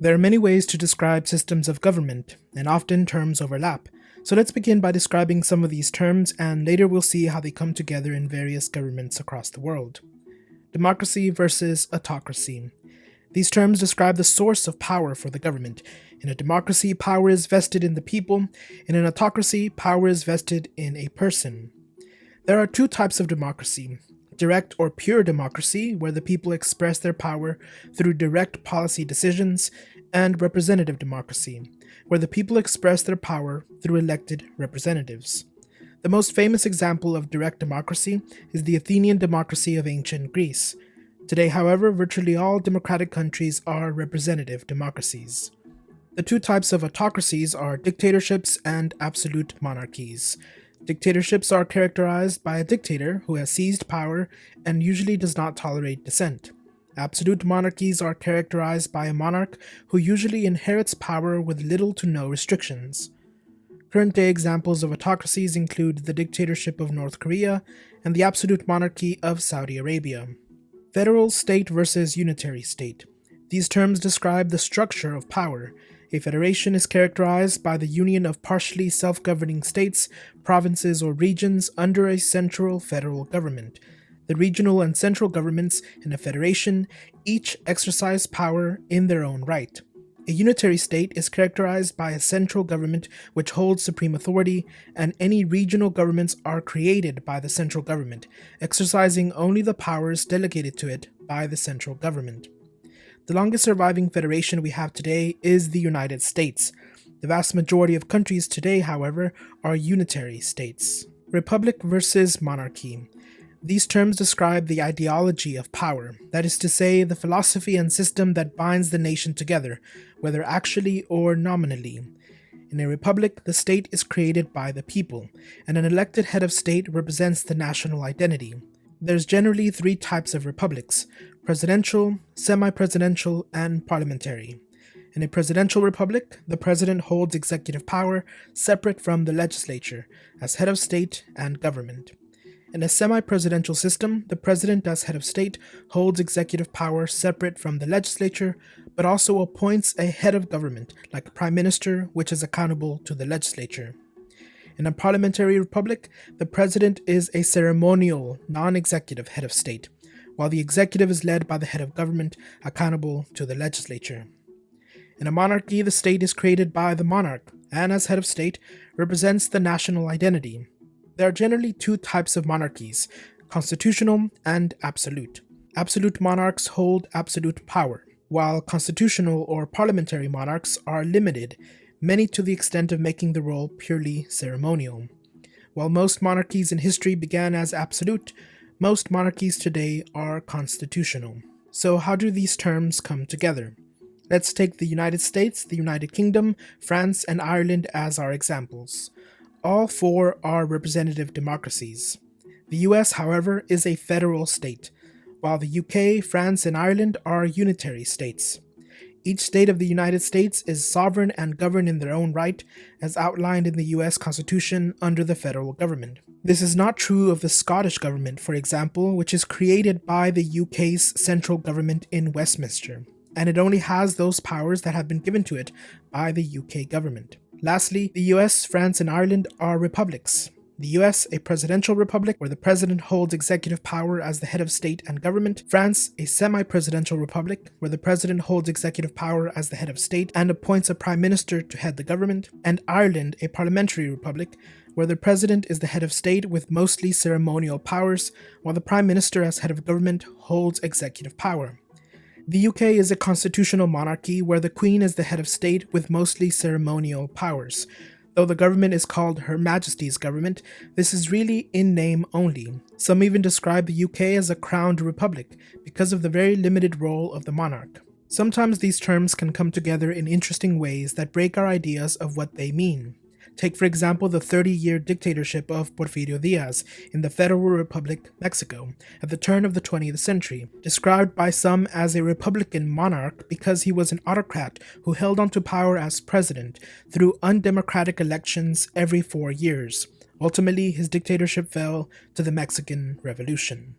There are many ways to describe systems of government, and often terms overlap. So let's begin by describing some of these terms, and later we'll see how they come together in various governments across the world. Democracy versus autocracy. These terms describe the source of power for the government. In a democracy, power is vested in the people. In an autocracy, power is vested in a person. There are two types of democracy: direct or pure democracy, where the people express their power through direct policy decisions, and representative democracy, where the people express their power through elected representatives. The most famous example of direct democracy is the Athenian Democracy of ancient Greece. Today, however, virtually all democratic countries are representative democracies. The two types of autocracies are dictatorships and absolute monarchies. Dictatorships are characterized by a dictator who has seized power and usually does not tolerate dissent. Absolute monarchies are characterized by a monarch who usually inherits power with little to no restrictions. Current-day examples of autocracies include the dictatorship of North Korea and the absolute monarchy of Saudi Arabia. Federal state versus unitary state. These terms describe the structure of power. A federation is characterized by the union of partially self-governing states, provinces, or regions under a central federal government. The regional and central governments in a federation each exercise power in their own right. A unitary state is characterized by a central government which holds supreme authority, and any regional governments are created by the central government, exercising only the powers delegated to it by the central government. The longest surviving federation we have today is the United States. The vast majority of countries today, however, are unitary states. Republic versus monarchy. These terms describe the ideology of power, that is to say, the philosophy and system that binds the nation together, whether actually or nominally. In a republic, the state is created by the people, and an elected head of state represents the national identity. There's generally three types of republics: presidential, semi-presidential, and parliamentary. In a presidential republic, the president holds executive power separate from the legislature, as head of state and government. In a semi-presidential system, the president as head of state holds executive power separate from the legislature, but also appoints a head of government, like a prime minister, which is accountable to the legislature. In a parliamentary republic, the president is a ceremonial, non-executive head of state, while the executive is led by the head of government, accountable to the legislature. In a monarchy, the state is created by the monarch, and as head of state, represents the national identity. There are generally two types of monarchies: constitutional and absolute. Absolute monarchs hold absolute power, while constitutional or parliamentary monarchs are limited, many to the extent of making the role purely ceremonial. While most monarchies in history began as absolute, most monarchies today are constitutional. So how do these terms come together? Let's take the United States, the United Kingdom, France, and Ireland as our examples. All four are representative democracies. The US, however, is a federal state, while the UK, France, and Ireland are unitary states. Each state of the United States is sovereign and governed in their own right, as outlined in the US Constitution under the federal government. This is not true of the Scottish government, for example, which is created by the UK's central government in Westminster, and it only has those powers that have been given to it by the UK government. Lastly, the US, France, and Ireland are republics. The US, a presidential republic where the president holds executive power as the head of state and government. France, a semi-presidential republic where the president holds executive power as the head of state and appoints a prime minister to head the government. And Ireland, a parliamentary republic where the president is the head of state with mostly ceremonial powers, while the prime minister as head of government holds executive power. The UK is a constitutional monarchy where the Queen is the head of state with mostly ceremonial powers. Though the government is called Her Majesty's government, this is really in name only. Some even describe the UK as a crowned republic because of the very limited role of the monarch. Sometimes these terms can come together in interesting ways that break our ideas of what they mean. Take, for example, the 30-year dictatorship of Porfirio Diaz in the Federal Republic, Mexico, at the turn of the 20th century, described by some as a republican monarch because he was an autocrat who held onto power as president through undemocratic elections every 4 years. Ultimately, his dictatorship fell to the Mexican Revolution.